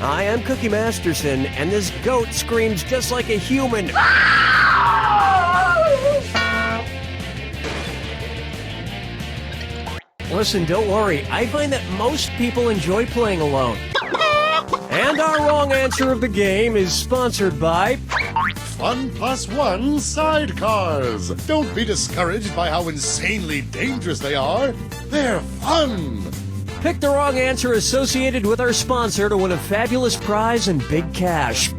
I am Cookie Masterson, and this goat screams just like a human. Listen, don't worry. I find that most people enjoy playing alone. And our wrong answer of the game is sponsored by... Fun Plus One Sidecars. Don't be discouraged by how insanely dangerous they are. They're fun. Pick the wrong answer associated with our sponsor to win a fabulous prize and big cash.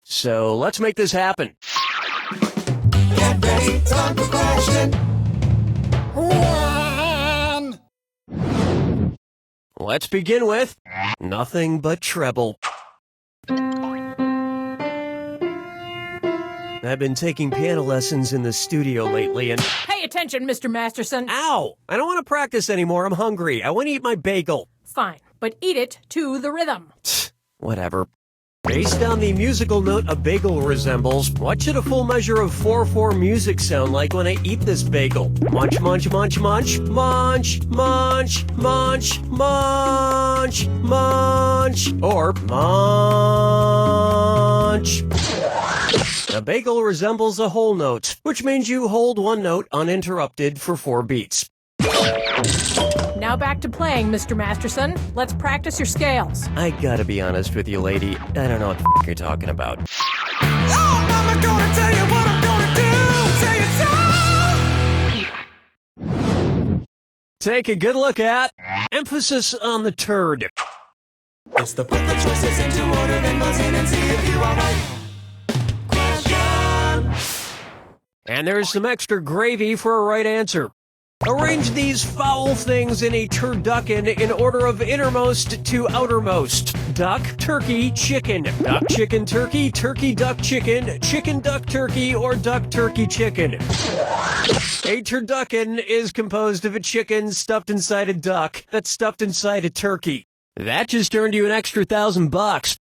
So let's make this happen. Get ready, time for question. One. Let's begin with nothing but treble. I've been taking piano lessons in the studio lately and... Pay attention, Mr. Masterson. Ow! I don't want to practice anymore. I'm hungry. I want to eat my bagel. Fine, but eat it to the rhythm. Whatever. Based on the musical note a bagel resembles, what should a full measure of 4/4 music sound like when I eat this bagel? Munch, munch, munch, munch, munch, munch, munch, munch, munch, or munch. A bagel resembles a whole note, which means you hold one note uninterrupted for 4 beats. Now back to playing, Mr. Masterson. Let's practice your scales. I gotta be honest with you, lady. I don't know what the you're talking about. Oh, I'm gonna tell you what I'm gonna do. Say it so. Take a good look at emphasis on the turd. It's the put the choices into order, then buzz in and see if you are right. Question. And there's some extra gravy for a right answer. Arrange these foul things in a turducken in order of innermost to outermost. Duck, turkey, chicken. Duck, chicken, turkey, turkey, duck, chicken, chicken, duck, turkey, or duck, turkey, chicken. A turducken is composed of a chicken stuffed inside a duck that's stuffed inside a turkey. That just earned you an extra $1,000.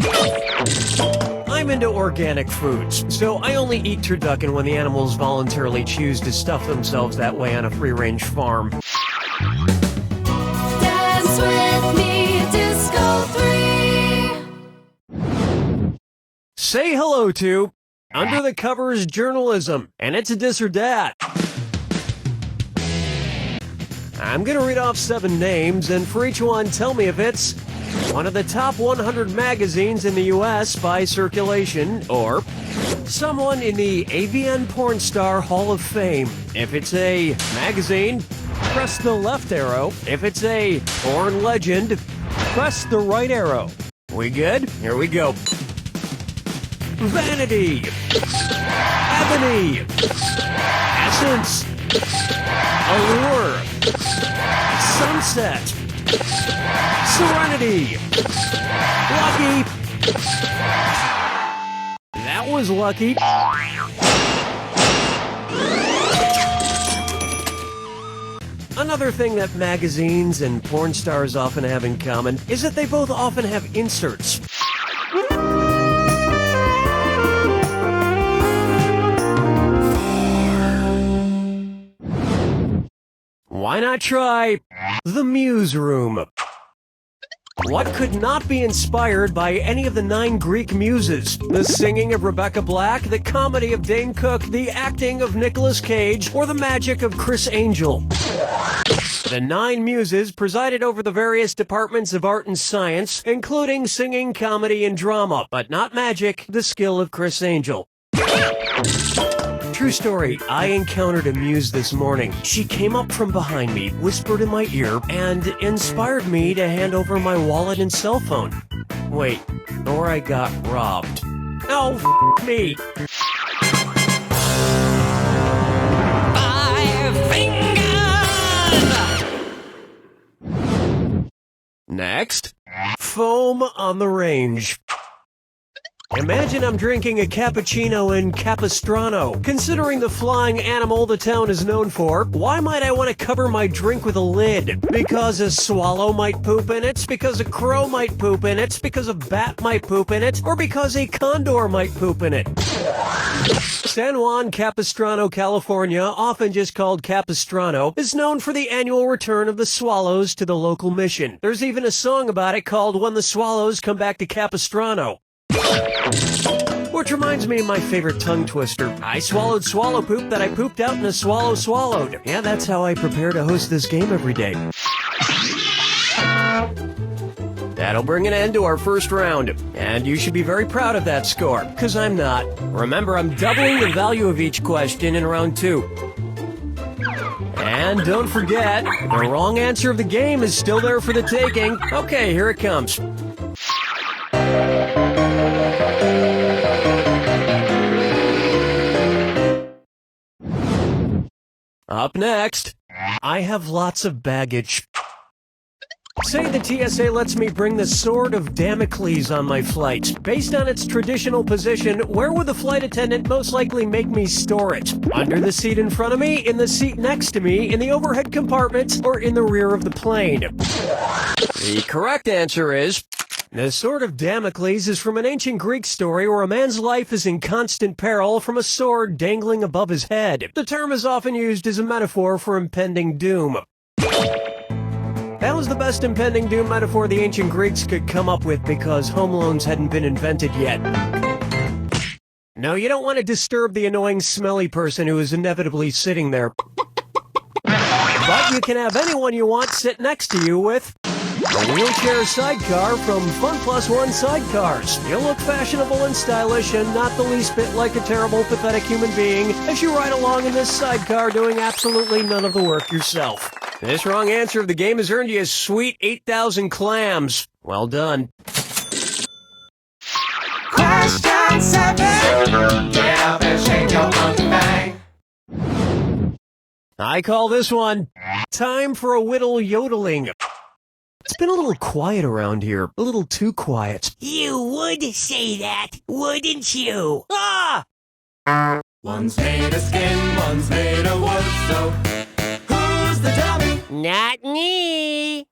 I'm into organic foods, so I only eat turducken when the animals voluntarily choose to stuff themselves that way on a free-range farm. Dance with me, Disco 3. Say hello to Under the Covers Journalism, and it's a this or that. I'm going to read off 7 names, and for each one, tell me if it's one of the top 100 magazines in the U.S. by circulation, or someone in the AVN Porn Star Hall of Fame. If it's a magazine, press the left arrow. If it's a porn legend, press the right arrow. We good? Here we go. Vanity. Ebony. Essence. Allure. Sunset. Serenity. Lucky. That was lucky. Another thing that magazines and porn stars often have in common is that they both often have inserts. Why not try the Muse Room? What could not be inspired by any of the 9 Greek muses? The singing of Rebecca Black, the comedy of Dane Cook, the acting of Nicolas Cage, or the magic of Chris Angel? The 9 muses presided over the various departments of art and science, including singing, comedy, and drama, but not magic, the skill of Chris Angel. True story, I encountered a muse this morning. She came up from behind me, whispered in my ear, and inspired me to hand over my wallet and cell phone. Wait, or I got robbed. Oh, me. 5 fingers. Next, foam on the range. Imagine I'm drinking a cappuccino in Capistrano. Considering the flying animal the town is known for, why might I want to cover my drink with a lid? Because a swallow might poop in it? Because a crow might poop in it? Because a bat might poop in it? Or because a condor might poop in it? San Juan Capistrano, California, often just called Capistrano, is known for the annual return of the swallows to the local mission. There's even a song about it called When the Swallows Come Back to Capistrano. Which reminds me of my favorite tongue twister. I swallowed swallow poop that I pooped out and a swallow swallowed. Yeah, that's how I prepare to host this game every day. That'll bring an end to our first round, and you should be very proud of that score, because I'm not. Remember, I'm doubling the value of each question in round 2. And don't forget, the wrong answer of the game is still there for the taking. Okay, here it comes. Up next, I have lots of baggage. Say the TSA lets me bring the Sword of Damocles on my flight. Based on its traditional position, where would the flight attendant most likely make me store it? Under the seat in front of me, in the seat next to me, in the overhead compartment, or in the rear of the plane? The correct answer is... The Sword of Damocles is from an ancient Greek story where a man's life is in constant peril from a sword dangling above his head. The term is often used as a metaphor for impending doom. That was the best impending doom metaphor the ancient Greeks could come up with because home loans hadn't been invented yet. No, you don't want to disturb the annoying smelly person who is inevitably sitting there. But you can have anyone you want sit next to you with a wheelchair sidecar from Fun Plus One Sidecars. You'll look fashionable and stylish and not the least bit like a terrible, pathetic human being as you ride along in this sidecar doing absolutely none of the work yourself. This wrong answer of the game has earned you a sweet 8,000 clams. Well done. Question 7. Get up and shake your monkey bang. I call this one Time for a Whittle Yodeling. It's been a little quiet around here. A little too quiet. You would say that, wouldn't you? Ah! One's made of skin, one's made of wood, so who's the dummy? Not me.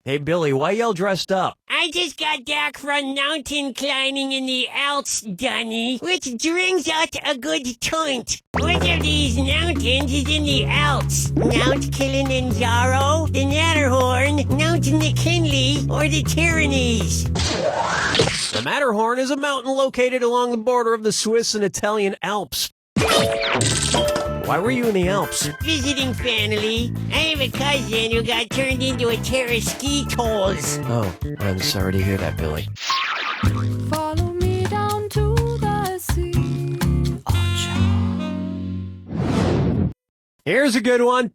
Hey, Billy, why y'all dressed up? I just got back from mountain climbing in the Alps, Dunny, which brings out a good point. Which of these mountains is in the Alps? Mount Kilimanjaro, the Matterhorn, Mount McKinley, or the Pyrenees? The Matterhorn is a mountain located along the border of the Swiss and Italian Alps. Why were you in the Alps? Visiting family. I have a cousin who got turned into a pair of ski tolls. Oh, I'm sorry to hear that, Billy. Follow me down to the sea. Here's a good one.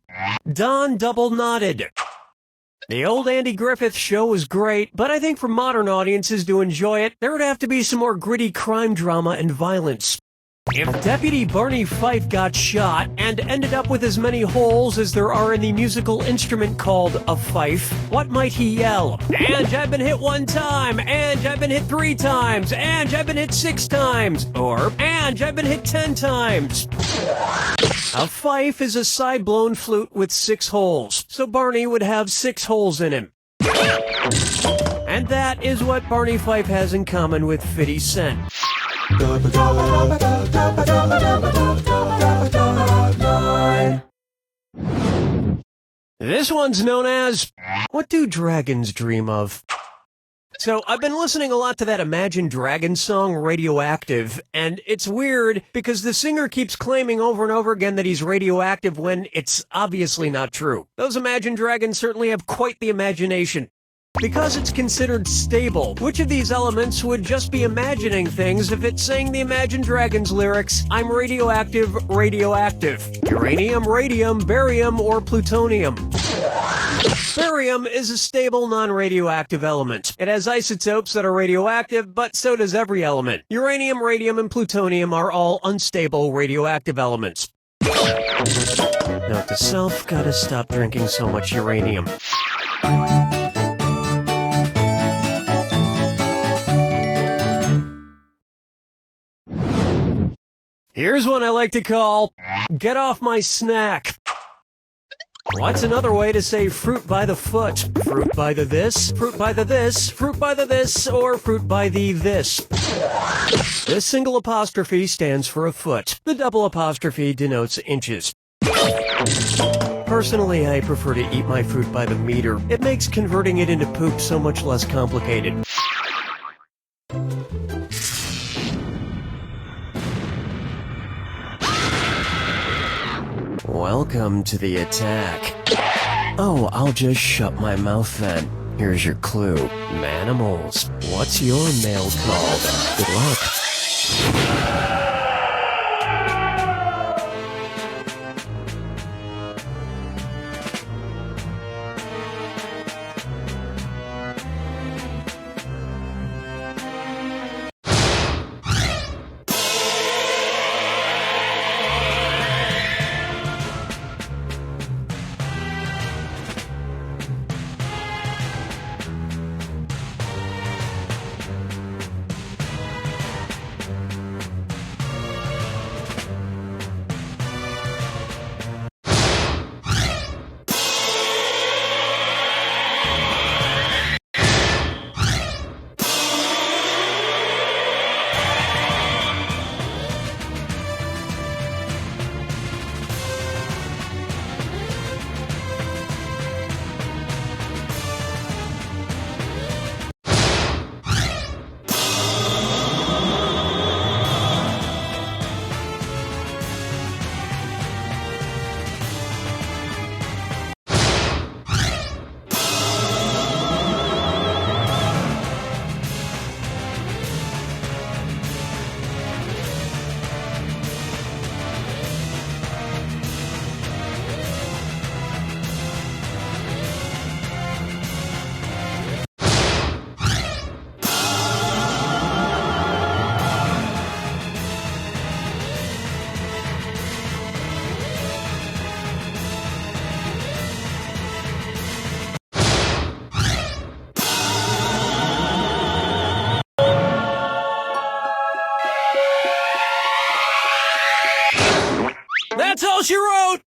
Don Double Knotted. The old Andy Griffith show was great, but I think for modern audiences to enjoy it, there would have to be some more gritty crime drama and violence. If Deputy Barney Fife got shot and ended up with as many holes as there are in the musical instrument called a fife, what might he yell? And I've been hit 1 time, and I've been hit 3 times, and I've been hit 6 times, or, and I've been hit 10 times. A fife is a side-blown flute with 6 holes, so Barney would have 6 holes in him. And that is what Barney Fife has in common with 50 Cent. This one's known as, What Do Dragons Dream Of? So, I've been listening a lot to that Imagine Dragons song, Radioactive, and it's weird because the singer keeps claiming over and over again that he's radioactive when it's obviously not true. Those Imagine Dragons certainly have quite the imagination. Because it's considered stable, which of these elements would just be imagining things if it sang the Imagine Dragons lyrics, I'm radioactive, radioactive? Uranium, radium, barium, or plutonium? Barium is a stable, non-radioactive element. It has isotopes that are radioactive, but so does every element. Uranium, radium, and plutonium are all unstable radioactive elements. Note to self, gotta stop drinking so much uranium. Here's one I like to call, Get Off My Snack. What's another way to say fruit by the foot? Fruit by the this, fruit by the this, fruit by the this, or fruit by the this? This single apostrophe stands for a foot. The double apostrophe denotes inches. Personally, I prefer to eat my fruit by the meter. It makes converting it into poop so much less complicated. Welcome to the attack. Oh, I'll just shut my mouth then. Here's your clue. Manimals. What's your mail called? Good luck. That's all she wrote!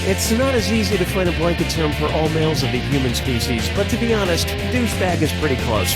It's not as easy to find a blanket term for all males of the human species, but to be honest, douchebag is pretty close.